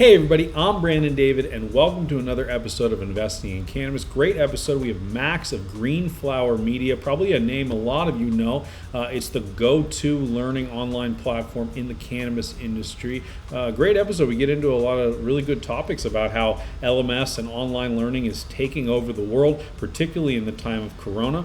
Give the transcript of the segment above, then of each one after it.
Hey everybody, I'm Brandon David, and welcome to another episode of Investing in Cannabis. Great episode. We have Max of Green Flower Media, probably a name a lot of you know. It's the go-to learning online platform in the cannabis industry. Great episode. We get into a lot of really good topics about how LMS and online learning is taking over the world, particularly in the time of Corona.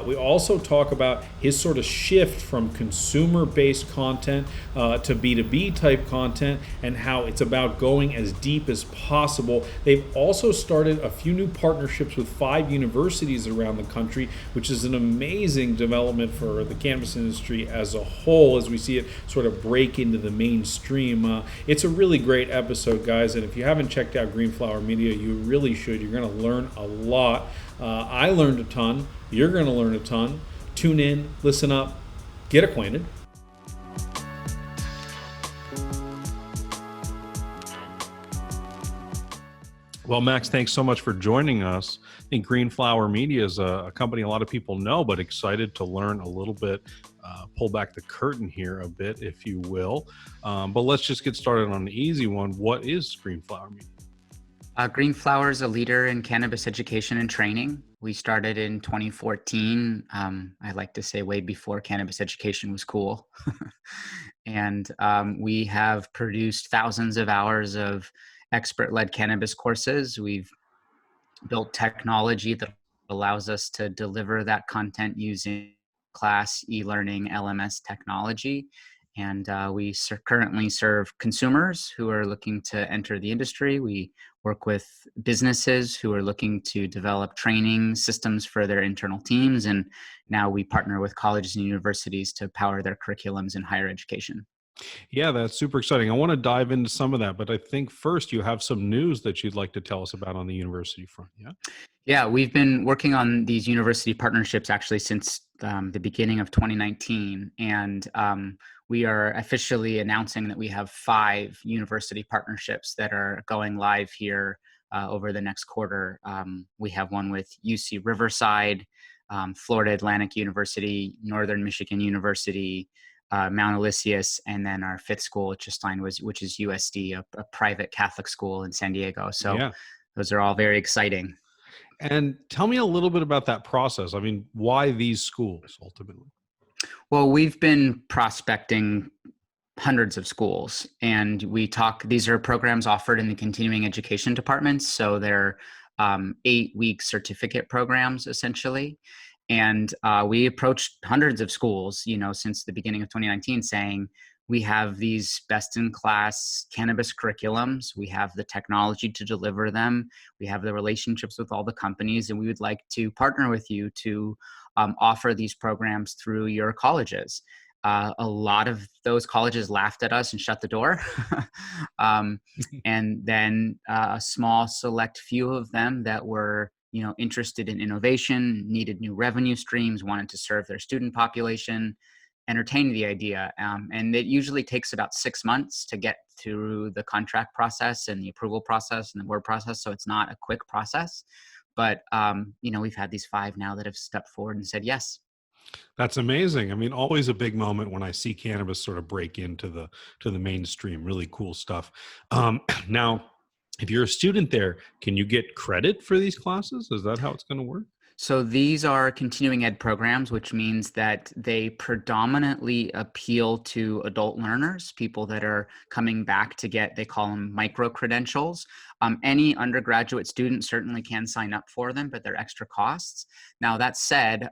We also talk about his sort of shift from consumer-based content to B2B type content and how it's about going as deep as possible. They've also started a few new partnerships with 5 universities around the country, which is an amazing development for the cannabis industry as a whole as we see it sort of break into the mainstream. It's a really great episode, guys, and if you haven't checked out Green Flower Media, you really should. You're going to learn a lot. I learned a ton. You're going to learn a ton. Tune in, listen up, get acquainted. Well, Max, thanks so much for joining us. I think Green Flower Media is a company a lot of people know, but excited to learn a little bit, pull back the curtain here a bit, if you will. But let's just get started on the easy one. What is Green Flower Media? Green Flower is a leader in cannabis education and training. We started in 2014. I like to say way before cannabis education was cool. And we have produced thousands of hours of expert-led cannabis courses. We've built technology that allows us to deliver that content using class, e-learning, LMS technology. And we currently serve consumers who are looking to enter the industry. We work with businesses who are looking to develop training systems for their internal teams. And now we partner with colleges and universities to power their curriculums in higher education. Yeah, that's super exciting. I want to dive into some of that, but I think first you have some news that you'd like to tell us about on the university front. Yeah. Yeah, we've been working on these university partnerships actually since the beginning of 2019. And we are officially announcing that we have 5 university partnerships that are going live here over the next quarter. We have one with UC Riverside, Florida Atlantic University, Northern Michigan University, Mount Elysius, and then our 5th school, which is USD, a private Catholic school in San Diego. So Yeah. those are all very exciting. And tell me a little bit about that process. I mean, why these schools ultimately? Well, we've been prospecting hundreds of schools, and these are programs offered in the continuing education departments. So they're 8-week certificate programs essentially. And we approached hundreds of schools, since the beginning of 2019 saying, we have these best-in-class cannabis curriculums. We have the technology to deliver them. We have the relationships with all the companies, and we would like to partner with you to offer these programs through your colleges. A lot of those colleges laughed at us and shut the door. And then a small select few of them that were interested in innovation, needed new revenue streams, wanted to serve their student population, entertained the idea. And it usually takes about 6 months to get through the contract process and the approval process and the board process. So it's not a quick process. But, we've had these 5 now that have stepped forward and said yes. That's amazing. I mean, always a big moment when I see cannabis sort of break into the mainstream. Really cool stuff. Now, if you're a student there, can you get credit for these classes? Is that how it's going to work? So these are continuing ed programs, which means that they predominantly appeal to adult learners, people that are coming back to they call them micro credentials. Any undergraduate student certainly can sign up for them, but they're extra costs. Now, that said,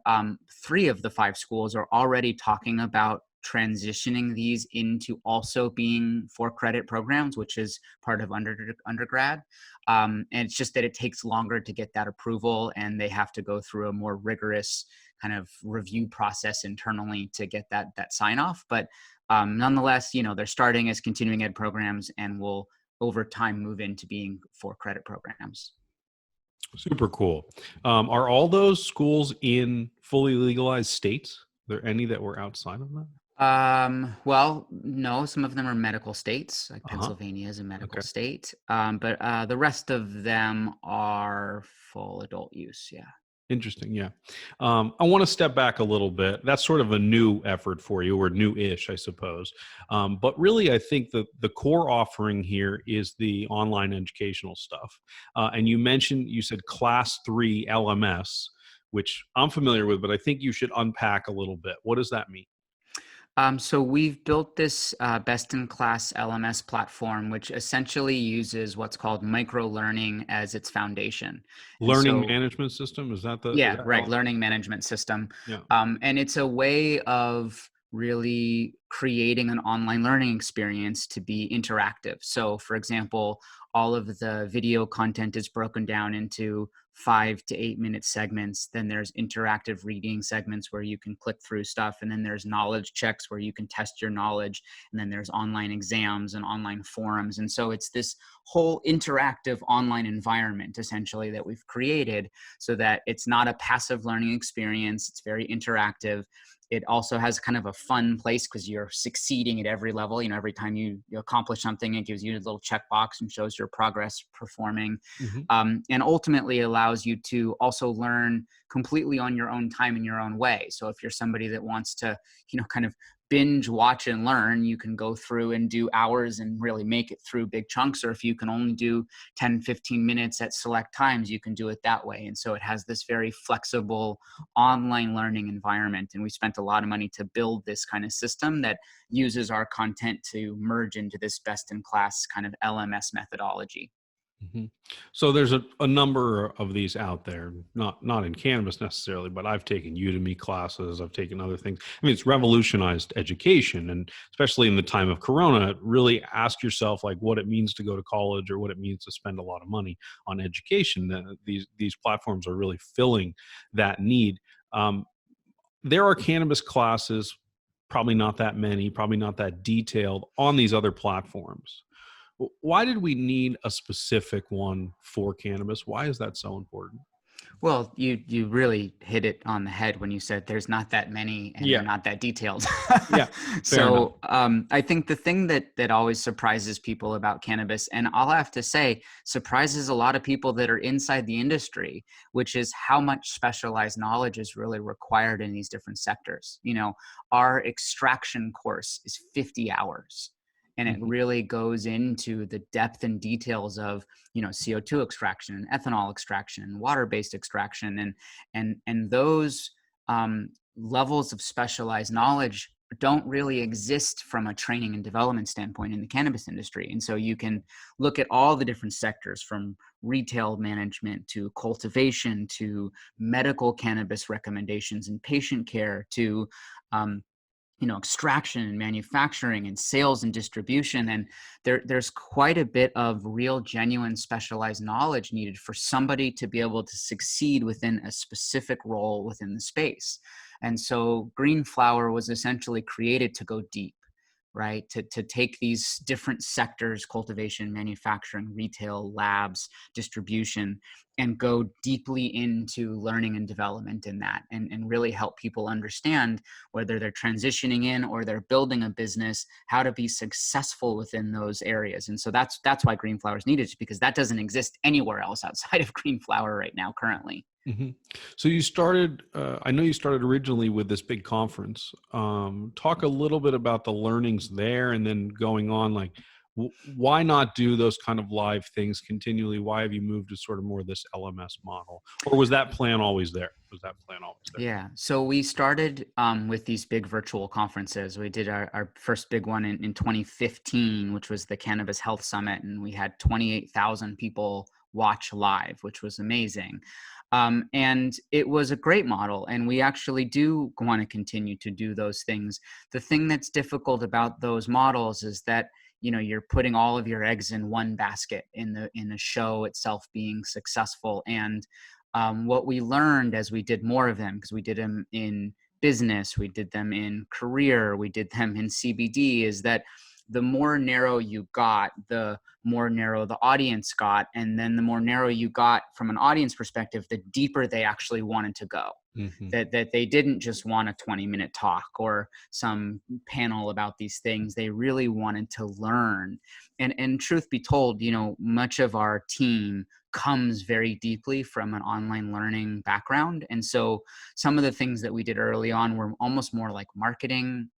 3 of the 5 schools are already talking about transitioning these into also being for credit programs, which is part of undergrad. And it's just that it takes longer to get that approval, and they have to go through a more rigorous kind of review process internally to get that sign off. But nonetheless, they're starting as continuing ed programs and will over time move into being for credit programs. Super cool. Are all those schools in fully legalized states? Are there any that were outside of that? Well, no, some of them are medical states, like Uh-huh. Pennsylvania is a medical Okay. state. But the rest of them are full adult use. Yeah. Interesting. Yeah. I want to step back a little bit. That's sort of a new effort for you, or new-ish, I suppose. But really, I think the core offering here is the online educational stuff. And you said class 3 LMS, which I'm familiar with, but I think you should unpack a little bit. What does that mean? So we've built this best-in-class LMS platform, which essentially uses what's called micro-learning as its foundation. And Learning so management system? Is yeah, that right. LMS? Learning management system. Yeah. And it's a way of really creating an online learning experience to be interactive. So, for example, all of the video content is broken down into 5 to 8 minute segments. Then there's interactive reading segments where you can click through stuff. And then there's knowledge checks where you can test your knowledge. And then there's online exams and online forums. And so it's this whole interactive online environment essentially that we've created so that it's not a passive learning experience. It's very interactive. It also has kind of a fun place because you're succeeding at every level. You know, every time you accomplish something, it gives you a little checkbox and shows your progress performing. Hmm. And ultimately allows you to also learn completely on your own time in your own way. So if you're somebody that wants to, kind of binge watch and learn, you can go through and do hours and really make it through big chunks. Or if you can only do 10, 15 minutes at select times, you can do it that way. And so it has this very flexible online learning environment. And we spent a lot of money to build this kind of system that uses our content to merge into this best in class kind of LMS methodology. Hmm. So there's a number of these out there, not in cannabis necessarily, but I've taken Udemy classes, I've taken other things. I mean, it's revolutionized education, and especially in the time of Corona, really ask yourself like what it means to go to college or what it means to spend a lot of money on education. These platforms are really filling that need. Um, there are cannabis classes, probably not that many, probably not that detailed on these other platforms. Why did we need a specific one for cannabis? Why is that so important? Well, you really hit it on the head when you said there's not that many and they're Yeah, not that detailed. yeah, fair enough. So I think the thing that always surprises people about cannabis, and I'll have to say surprises a lot of people that are inside the industry, which is how much specialized knowledge is really required in these different sectors. Our extraction course is 50 hours. And it Mhm. really goes into the depth and details of CO2 extraction and ethanol extraction and water-based extraction and those levels of specialized knowledge don't really exist from a training and development standpoint in the cannabis industry. And so you can look at all the different sectors from retail management to cultivation to medical cannabis recommendations and patient care to um, extraction and manufacturing and sales and distribution. And there's quite a bit of real, genuine, specialized knowledge needed for somebody to be able to succeed within a specific role within the space. And so Green Flower was essentially created to go deep, right? To take these different sectors, cultivation, manufacturing, retail, labs, distribution, and go deeply into learning and development in that and really help people understand whether they're transitioning in or they're building a business, how to be successful within those areas. And so that's why Green Flower is needed, because that doesn't exist anywhere else outside of Green Flower right now currently. Mhm. So you started, I know you started originally with this big conference. Talk a little bit about the learnings there and then going on, like, why not do those kind of live things continually? Why have you moved to sort of more this LMS model? Or was that plan always there? Was that plan always there? Yeah. So we started with these big virtual conferences. We did our first big one in 2015, which was the Cannabis Health Summit. And we had 28,000 people watch live, which was amazing. And it was a great model. And we actually do want to continue to do those things. The thing that's difficult about those models is that you're putting all of your eggs in one basket in the show itself being successful. And what we learned as we did more of them, because we did them in business, we did them in career, we did them in CBD, is that the more narrow you got, the more narrow the audience got. And then the more narrow you got from an audience perspective, the deeper they actually wanted to go. Hmm. That they didn't just want a 20-minute talk or some panel about these things. They really wanted to learn. And truth be told, much of our team comes very deeply from an online learning background. And so some of the things that we did early on were almost more like marketing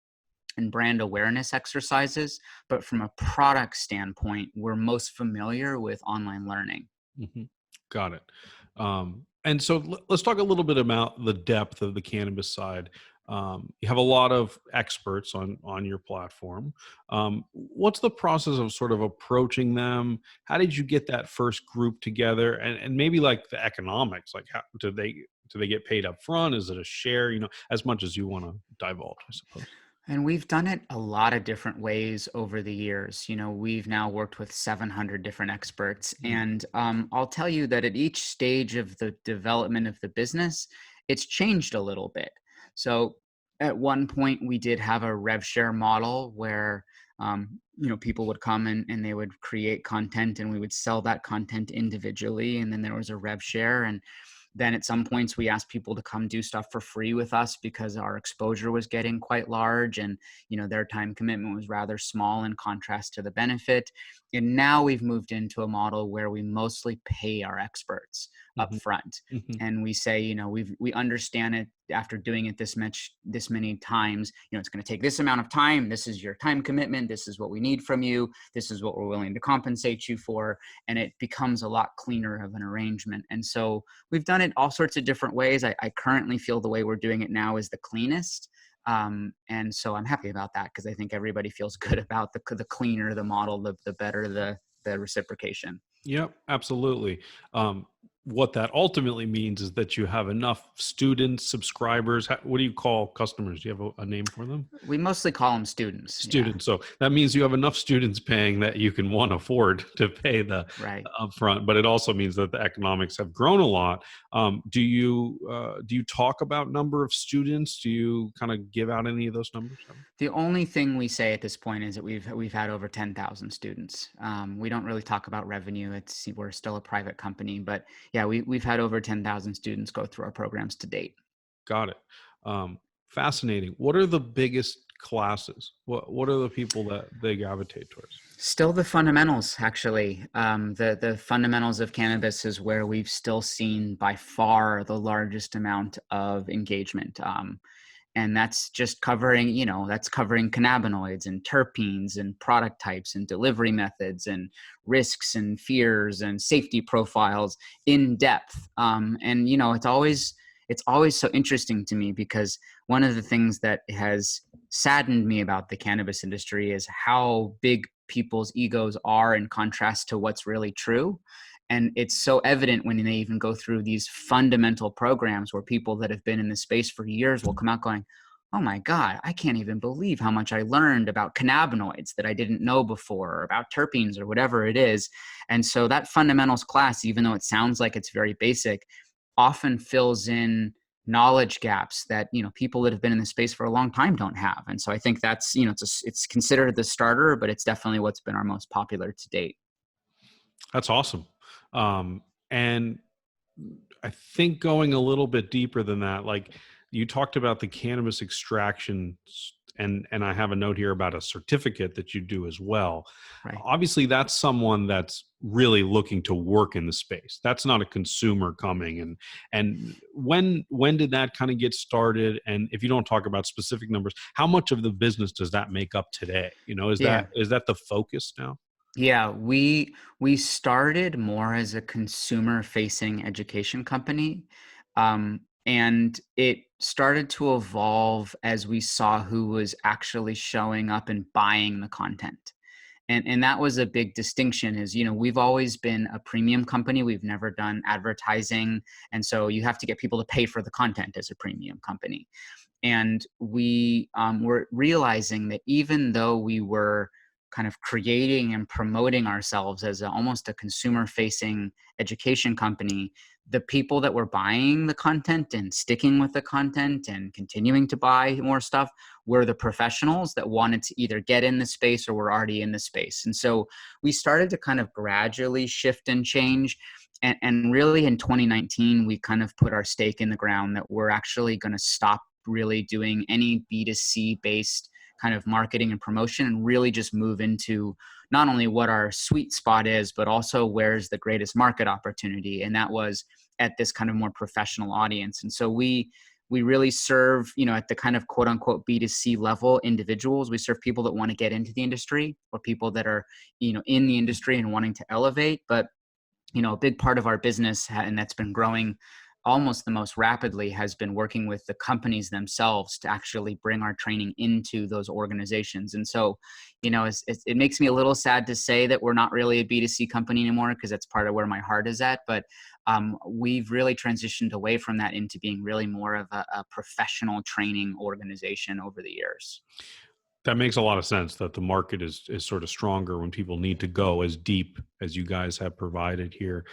and brand awareness exercises. But from a product standpoint, we're most familiar with online learning. Hmm. Got it. And so let's talk a little bit about the depth of the cannabis side. You have a lot of experts on your platform. What's the process of sort of approaching them? How did you get that first group together? And maybe like the economics, like how do they get paid up front? Is it a share? As much as you want to divulge, I suppose. And we've done it a lot of different ways over the years. We've now worked with 700 different experts. Mm. And I'll tell you that at each stage of the development of the business, it's changed a little bit. So at one point, we did have a rev share model where people would come and they would create content and we would sell that content individually. And then there was a rev share. And then at some points we asked people to come do stuff for free with us because our exposure was getting quite large and their time commitment was rather small in contrast to the benefit. And now we've moved into a model where we mostly pay our experts up Mhm. front. Mhm. And we say, we understand it after doing it this many times, it's going to take this amount of time. This is your time commitment. This is what we need from you. This is what we're willing to compensate you for. And it becomes a lot cleaner of an arrangement. And so we've done it all sorts of different ways. I currently feel the way we're doing it now is the cleanest. And so I'm happy about that because I think everybody feels good about the cleaner the model, the better the reciprocation. Yep, absolutely. What that ultimately means is that you have enough students, subscribers. What do you call customers? Do you have a name for them? We mostly call them students. Yeah, Students. So that means you have enough students paying that you can one afford to pay the right. upfront, but it also means that the economics have grown a lot. Do you talk about number of students? Do you kind of give out any of those numbers? The only thing we say at this point is that we've had over 10,000 students. We don't really talk about revenue. We're still a private company, but yeah, we've had over 10,000 students go through our programs to date. Got it. Fascinating. What are the biggest classes? What are the people that they gravitate towards? Still the fundamentals, actually. The fundamentals of cannabis is where we've still seen by far the largest amount of engagement. And that's just covering, that's covering cannabinoids and terpenes and product types and delivery methods and risks and fears and safety profiles in depth. And it's always so interesting to me because one of the things that has saddened me about the cannabis industry is how big people's egos are in contrast to what's really true. And it's so evident when they even go through these fundamental programs where people that have been in the space for years will come out going, oh my God, I can't even believe how much I learned about cannabinoids that I didn't know before, or about terpenes or whatever it is. And so that fundamentals class, even though it sounds like it's very basic, often fills in knowledge gaps that people that have been in the space for a long time don't have. And so I think that's it's considered the starter, but it's definitely what's been our most popular to date. That's awesome. And I think going a little bit deeper than that, like you talked about the cannabis extraction, and I have a note here about a certificate that you do as well. Right. Obviously, that's someone that's really looking to work in the space. That's not a consumer coming. And when did that kind of get started? And if you don't talk about specific numbers, how much of the business does that make up today? Is Yeah. that the focus now? Yeah, we started more as a consumer-facing education company, and it started to evolve as we saw who was actually showing up and buying the content. And that was a big distinction is, we've always been a premium company. We've never done advertising, and so you have to get people to pay for the content as a premium company. And we were realizing that even though we were kind of creating and promoting ourselves as almost a consumer facing education company, the people that were buying the content and sticking with the content and continuing to buy more stuff were the professionals that wanted to either get in the space or were already in the space. And so we started to kind of gradually shift and change. And really in 2019, we kind of put our stake in the ground that we're actually going to stop really doing any B2C based kind of marketing and promotion and really just move into not only what our sweet spot is, but also where's the greatest market opportunity. And that was at this kind of more professional audience. And so we really serve, at the kind of quote unquote B2C level individuals. We serve people that want to get into the industry, or people that are, in the industry and wanting to elevate. But, a big part of our business, and that's been growing almost the most rapidly, has been working with the companies themselves to actually bring our training into those organizations. And so, it makes me a little sad to say that we're not really a B2C company anymore, because that's part of where my heart is at. But we've really transitioned away from that into being really more of a professional training organization over the years. That makes a lot of sense, that the market is sort of stronger when people need to go as deep as you guys have provided here.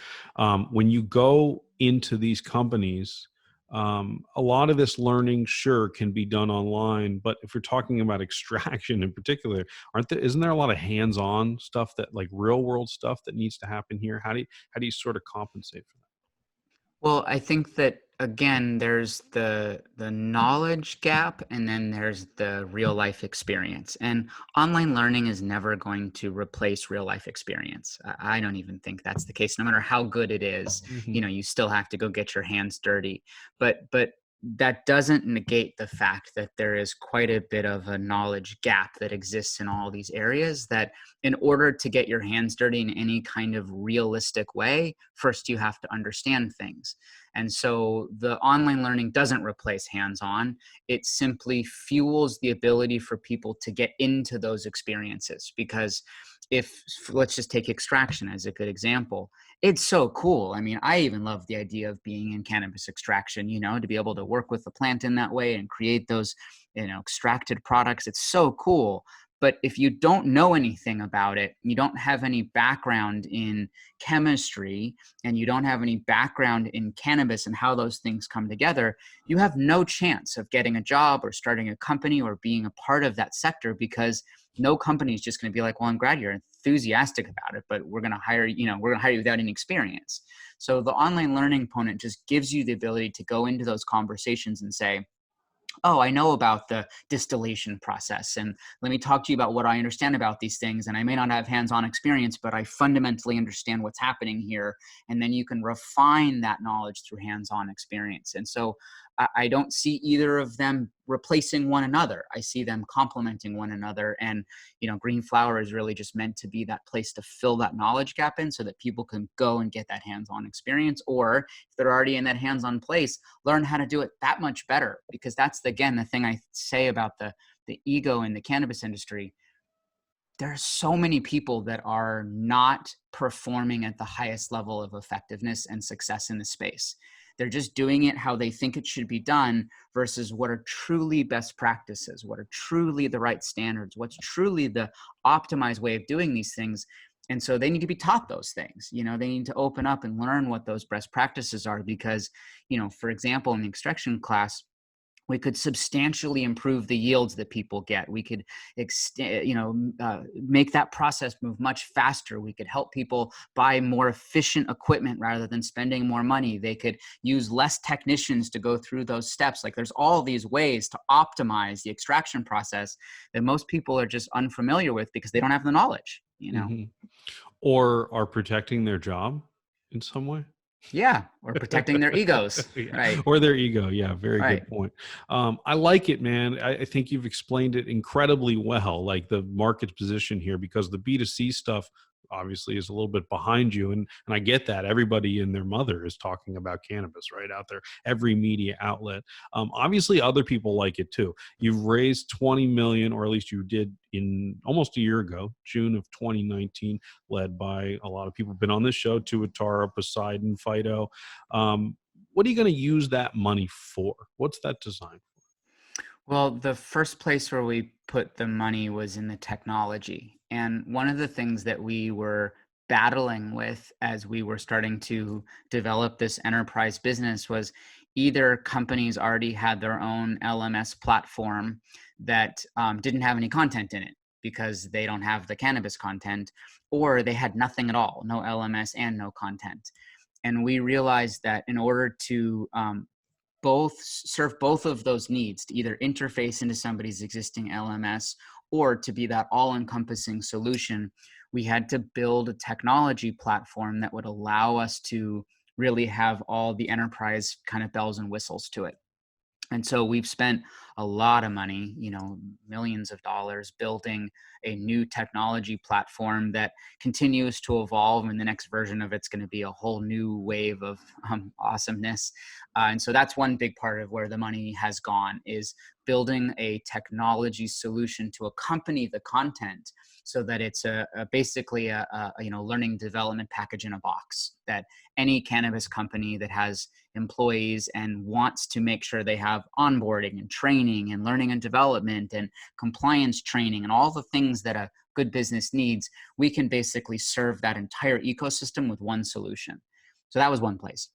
When you go into these companies, a lot of this learning, sure, can be done online, but if you're talking about extraction in particular, isn't there a lot of hands-on stuff, that like real world stuff that needs to happen here? How do you sort of compensate for that? Well, I think that again, there's the knowledge gap, and then there's the real life experience. And online learning is never going to replace real life experience. I don't even think that's the case. No matter how good it is, Mhm. you still have to go get your hands dirty. But that doesn't negate the fact that there is quite a bit of a knowledge gap that exists in all these areas, that in order to get your hands dirty in any kind of realistic way, first you have to understand things. And so the online learning doesn't replace hands-on. It simply fuels the ability for people to get into those experiences. Because if, let's just take extraction as a good example, it's so cool. I mean, I even love the idea of being in cannabis extraction, to be able to work with the plant in that way and create those, extracted products. It's so cool. But if you don't know anything about it, you don't have any background in chemistry, and you don't have any background in cannabis and how those things come together, you have no chance of getting a job or starting a company or being a part of that sector, because no company is just going to be like, well, I'm glad you're enthusiastic about it, but we're going to hire you without any experience. So the online learning component just gives you the ability to go into those conversations and say, oh, I know about the distillation process, and let me talk to you about what I understand about these things. And I may not have hands-on experience, but I fundamentally understand what's happening here. And then you can refine that knowledge through hands-on experience. And so I don't see either of them replacing one another. I see them complementing one another. And, Green Flower is really just meant to be that place to fill that knowledge gap in, so that people can go and get that hands-on experience. Or if they're already in that hands-on place, learn how to do it that much better. Because that's, again, the thing I say about the ego in the cannabis industry. There are so many people that are not performing at the highest level of effectiveness and success in the space. They're just doing it how they think it should be done, versus what are truly best practices, what are truly the right standards, what's truly the optimized way of doing these things. And so they need to be taught those things. They need to open up and learn what those best practices are. Because, for example, in the extraction class, we could substantially improve the yields that people get. We could make that process move much faster. We could help people buy more efficient equipment rather than spending more money. They could use less technicians to go through those steps. Like, there's all these ways to optimize the extraction process that most people are just unfamiliar with, because they don't have the knowledge. Mhm. Or are protecting their job in some way. Yeah, or protecting their egos. Yeah. Right. Or their ego. Yeah, very Right. good point. I like it, man. I think you've explained it incredibly well, like the market's position here, because the B2C stuff obviously is a little bit behind you. And I get that. Everybody and their mother is talking about cannabis right out there, every media outlet. Obviously, other people like it too. You've raised 20 million, or at least you did in almost a year ago, June of 2019, led by a lot of people been on this show, Tuatara, Poseidon, Fido. What are you going to use that money for? What's that designed for? Well, the first place where we put the money was in the technology. And one of the things that we were battling with as we were starting to develop this enterprise business was, either companies already had their own LMS platform that didn't have any content in it, because they don't have the cannabis content, or they had nothing at all, no LMS and no content. And we realized that in order to both serve both of those needs, to either interface into somebody's existing LMS or to be that all-encompassing solution, we had to build a technology platform that would allow us to really have all the enterprise kind of bells and whistles to it. And so we've spent a lot of money, millions of dollars building a new technology platform that continues to evolve. And the next version of it's going to be a whole new wave of awesomeness. And so that's one big part of where the money has gone, is building a technology solution to accompany the content so that it's basically a learning development package in a box that any cannabis company that has employees and wants to make sure they have onboarding and training and learning and development and compliance training and all the things that a good business needs, we can basically serve that entire ecosystem with one solution. So that was one place.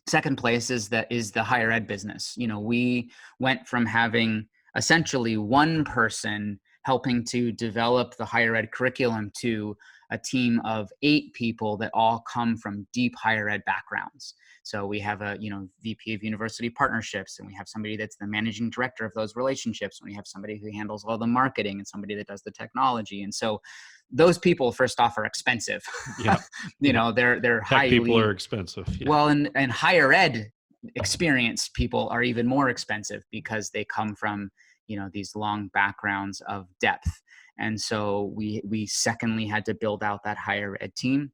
Second place is the higher ed business. We went from having essentially one person helping to develop the higher ed curriculum to a team of 8 people that all come from deep higher ed backgrounds. So we have a VP of university partnerships, and we have somebody that's the managing director of those relationships, and we have somebody who handles all the marketing, and somebody that does the technology. And so those people, first off, are expensive. Yeah. They're Tech highly people are expensive. Yeah. Well, and higher ed experienced people are even more expensive because they come from these long backgrounds of depth. And so we secondly had to build out that higher ed team.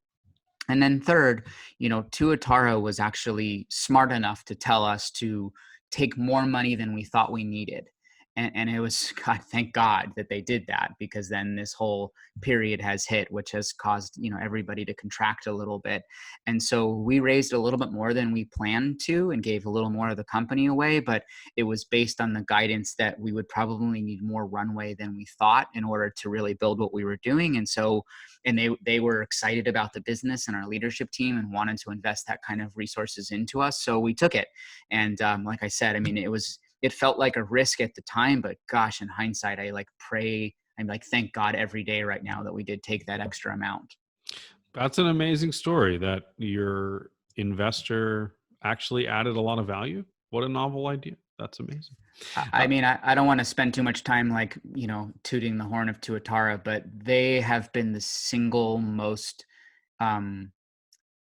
And then third, Tuatara was actually smart enough to tell us to take more money than we thought we needed. And it was, God, thank God that they did that, because then this whole period has hit, which has caused, everybody to contract a little bit. And so we raised a little bit more than we planned to and gave a little more of the company away, but it was based on the guidance that we would probably need more runway than we thought in order to really build what we were doing. And so, they were excited about the business and our leadership team and wanted to invest that kind of resources into us. So we took it. And like I said, it felt like a risk at the time, but gosh, in hindsight, I thank God every day right now that we did take that extra amount. That's an amazing story that your investor actually added a lot of value. What a novel idea. That's amazing. I don't want to spend too much time tooting the horn of Tuatara, but they have been the single most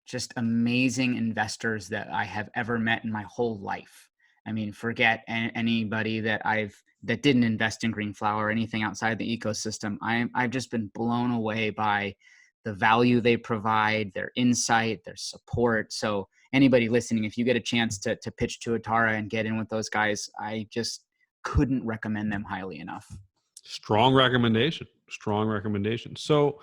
just amazing investors that I have ever met in my whole life. Forget anybody that didn't invest in Green Flower or anything outside the ecosystem. I've just been blown away by the value they provide, their insight, their support. So anybody listening, if you get a chance to pitch Tuatara and get in with those guys, I just couldn't recommend them highly enough. Strong recommendation. So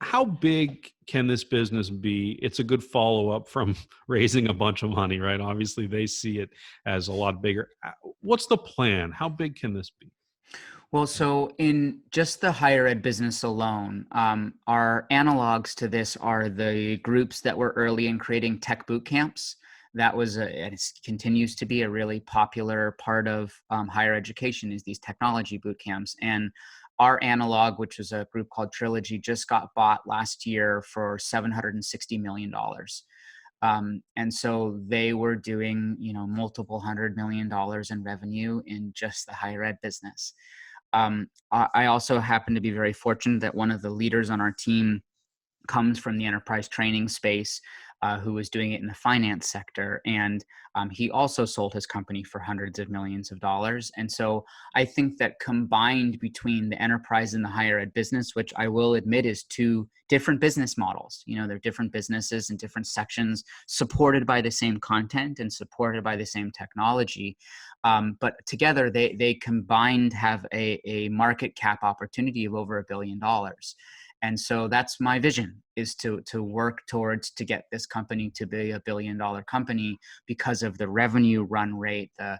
how big can this business be? It's a good follow-up from raising a bunch of money, right? Obviously, they see it as a lot bigger. What's the plan? How big can this be? Well, so in just the higher ed business alone, our analogs to this are the groups that were early in creating tech boot camps. That was and it continues to be a really popular part of higher education, is these technology boot camps. And our analog, which was a group called Trilogy, just got bought last year for $760 million. And so they were doing, multiple $100 million in revenue in just the higher ed business. I also happen to be very fortunate that one of the leaders on our team comes from the enterprise training space, who was doing it in the finance sector. And he also sold his company for hundreds of millions of dollars. And so I think that combined between the enterprise and the higher ed business, which I will admit is 2 different business models, they're different businesses in different sections, supported by the same content and supported by the same technology. But together they combined have a market cap opportunity of over $1 billion. And so that's my vision, is to work towards to get this company to be $1 billion company because of the revenue run rate, the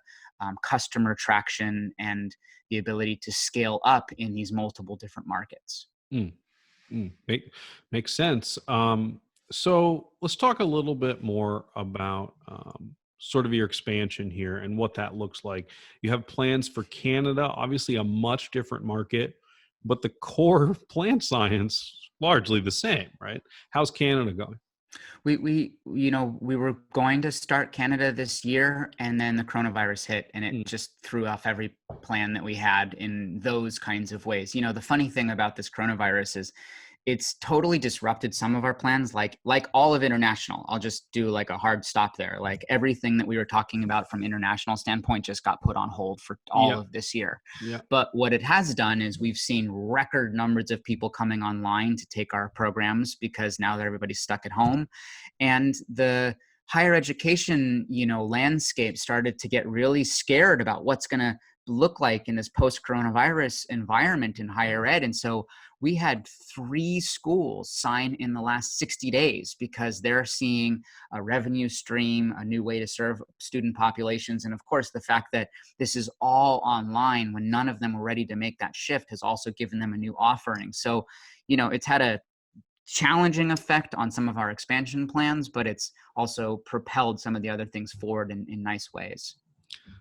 customer traction, and the ability to scale up in these multiple different markets. Makes sense. So let's talk a little bit more about sort of your expansion here and what that looks like. You have plans for Canada, obviously a much different market, but the core plant science largely the same, right? How's Canada going? We were going to start Canada this year, and then the coronavirus hit, and it just threw off every plan that we had in those kinds of ways. The funny thing about this coronavirus is it's totally disrupted some of our plans, like all of international. I'll just do like a hard stop there. Like everything that we were talking about from international standpoint just got put on hold for all Yeah. of this year. Yeah. But what it has done is we've seen record numbers of people coming online to take our programs because now that everybody's stuck at home, and the higher education, landscape started to get really scared about what's going to look like in this post-coronavirus environment in higher ed. And so we had 3 schools sign in the last 60 days because they're seeing a revenue stream, a new way to serve student populations. And of course, the fact that this is all online when none of them were ready to make that shift has also given them a new offering. So, it's had a challenging effect on some of our expansion plans, but it's also propelled some of the other things forward in nice ways.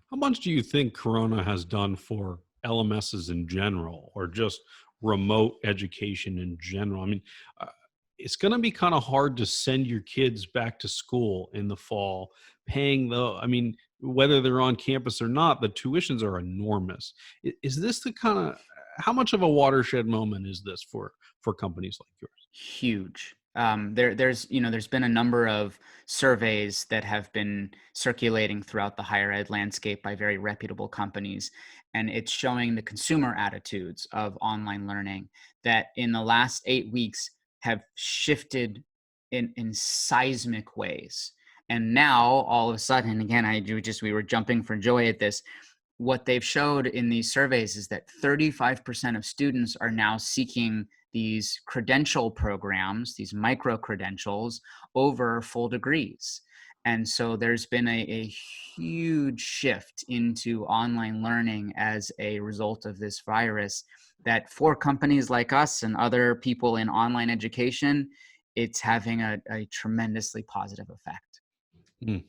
How much do you think Corona has done for LMSs in general, or just remote education in general? I mean, uh, it's going to be kind of hard to send your kids back to school in the fall, I mean, whether they're on campus or not, the tuitions are enormous. Is this how much of a watershed moment is this for companies like yours? Huge. There's been a number of surveys that have been circulating throughout the higher ed landscape by very reputable companies, and it's showing the consumer attitudes of online learning that in the last 8 weeks have shifted in seismic ways. And now all of a sudden, again, we were jumping for joy at this. What they've showed in these surveys is that 35% of students are now seeking these credential programs, these micro credentials, over full degrees. And so there's been a huge shift into online learning as a result of this virus, that for companies like us and other people in online education, it's having a tremendously positive effect. Mm.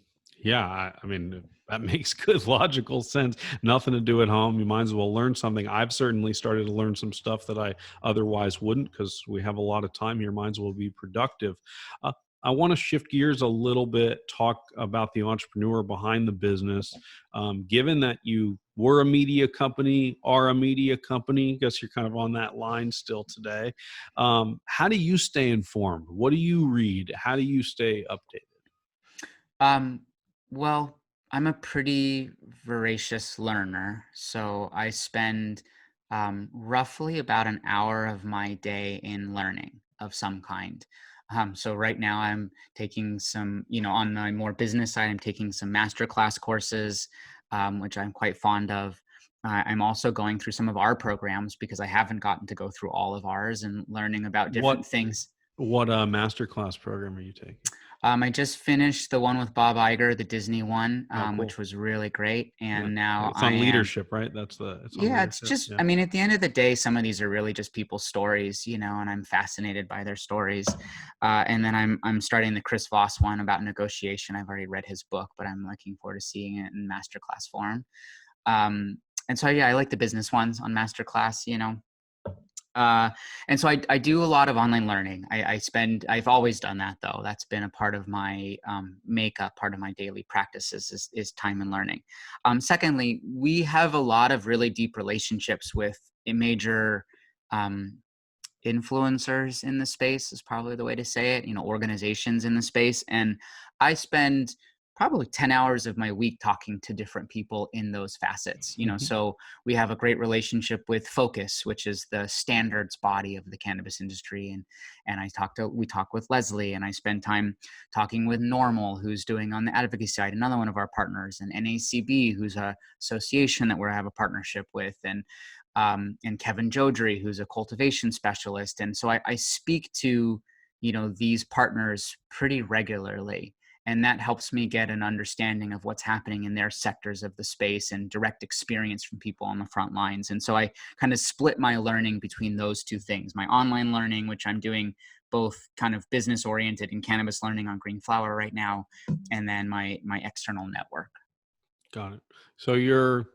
Yeah, I mean, that makes good logical sense. Nothing to do at home. You might as well learn something. I've certainly started to learn some stuff that I otherwise wouldn't, because we have a lot of time here. Might as well be productive. Uh, I want to shift gears a little bit, talk about the entrepreneur behind the business. Given that you were a media company, are a media company, I guess you're kind of on that line still today. How do you stay informed? What do you read? How do you stay updated? Um, well, I'm a pretty voracious learner, so I spend roughly about an hour of my day in learning of some kind. So right now I'm taking some, on my more business side, I'm taking some masterclass courses, which I'm quite fond of. I'm also going through some of our programs because I haven't gotten to go through all of ours and learning about different What things. What masterclass program are you taking? I just finished the one with Bob Iger, the Disney one, Oh, which cool. was really great. Yeah. And now It's I on am, leadership, right? It's on yeah, it's leadership. just, Yeah. I mean, at the end of the day, some of these are really just people's stories, and I'm fascinated by their stories. And then I'm starting the Chris Voss one about negotiation. I've already read his book, but I'm looking forward to seeing it in masterclass form. And so, yeah, I like the business ones on masterclass. Uh, and so I do a lot of online learning. I've always done that though. That's been a part of my makeup, part of my daily practices is time and learning. Secondly, we have a lot of really deep relationships with a major um, influencers in the space is probably the way to say it, organizations in the space. And I spend probably 10 hours of my week talking to different people in those facets. Mhm. So we have a great relationship with Focus, which is the standards body of the cannabis industry. And we talk with Leslie, and I spend time talking with Normal, who's doing on the advocacy side, another one of our partners, and NACB, who's a association that we have a partnership with, and Kevin Jodry, who's a cultivation specialist. And so I speak to, these partners pretty regularly. And that helps me get an understanding of what's happening in their sectors of the space and direct experience from people on the front lines. And so I kind of split my learning between those two things: my online learning, which I'm doing both kind of business oriented and cannabis learning on Green Flower right now, and then my external network. Got it. So you're,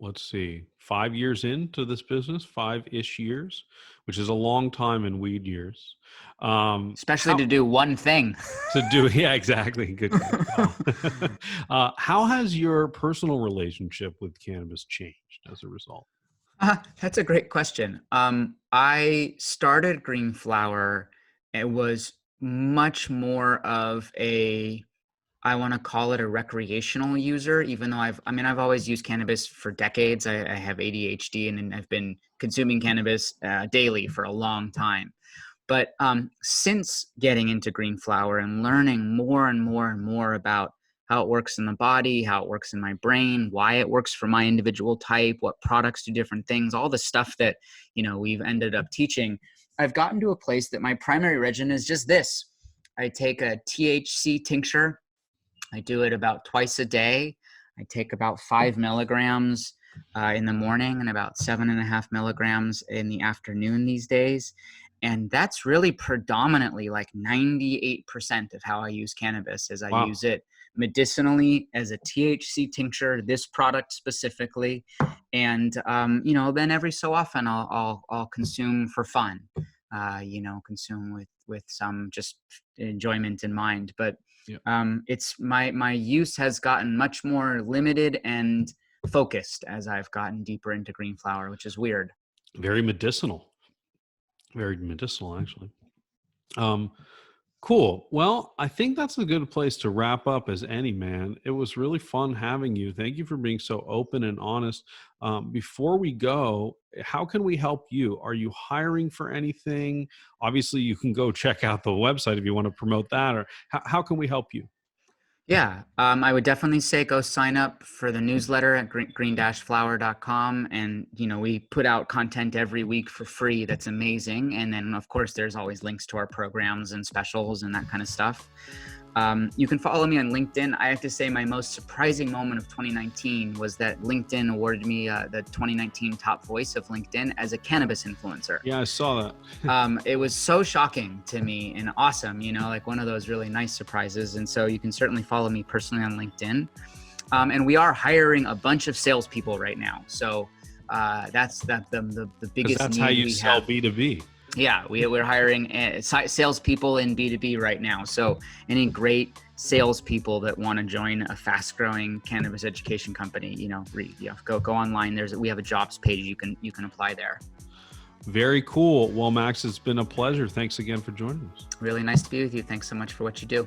let's see, 5 years into this business, 5-ish years, which is a long time in weed years. Especially How to do one thing. to do? Yeah, exactly. Good call. How has your personal relationship with cannabis changed as a result? That's a great question. I started Green Flower. It was much more of a, I want to call it a recreational user, even though I've always used cannabis for decades. I have ADHD and I've been consuming cannabis daily for a long time. But since getting into Green Flower and learning more and more and more about how it works in the body, how it works in my brain, why it works for my individual type, what products do different things, all the stuff that, we've ended up teaching, I've gotten to a place that my primary regimen is just this. I take a THC tincture. I do it about twice a day. I take about 5 milligrams in the morning and about 7.5 milligrams in the afternoon these days. And that's really predominantly like 98% of how I use cannabis is I Wow. use it medicinally as a THC tincture, this product specifically. And, then every so often I'll consume for fun, consume with some just enjoyment in mind. But Yeah. it's my use has gotten much more limited and focused as I've gotten deeper into Green Flower, which is weird. Very medicinal. Very medicinal, actually. Um, cool. Well, I think that's a good place to wrap up as any, man. It was really fun having you. Thank you for being so open and honest. Before we go, how can we help you? Are you hiring for anything? Obviously, you can go check out the website if you want to promote that, or how can we help you? Yeah, I would definitely say go sign up for the newsletter at green-flower.com. And, we put out content every week for free. That's amazing. And then, of course, there's always links to our programs and specials and that kind of stuff. You can follow me on LinkedIn. I have to say my most surprising moment of 2019 was that LinkedIn awarded me the 2019 Top Voice of LinkedIn as a cannabis influencer. Yeah, I saw that. It was so shocking to me and awesome, like one of those really nice surprises. And so you can certainly follow me personally on LinkedIn. And we are hiring a bunch of salespeople right now. So that's the biggest. That's need how you we sell have. B2B. Yeah, we're hiring salespeople in B2B right now. So any great salespeople that want to join a fast-growing cannabis education company, go online. We have a jobs page. You can apply there. Very cool. Well, Max, it's been a pleasure. Thanks again for joining us. Really nice to be with you. Thanks so much for what you do.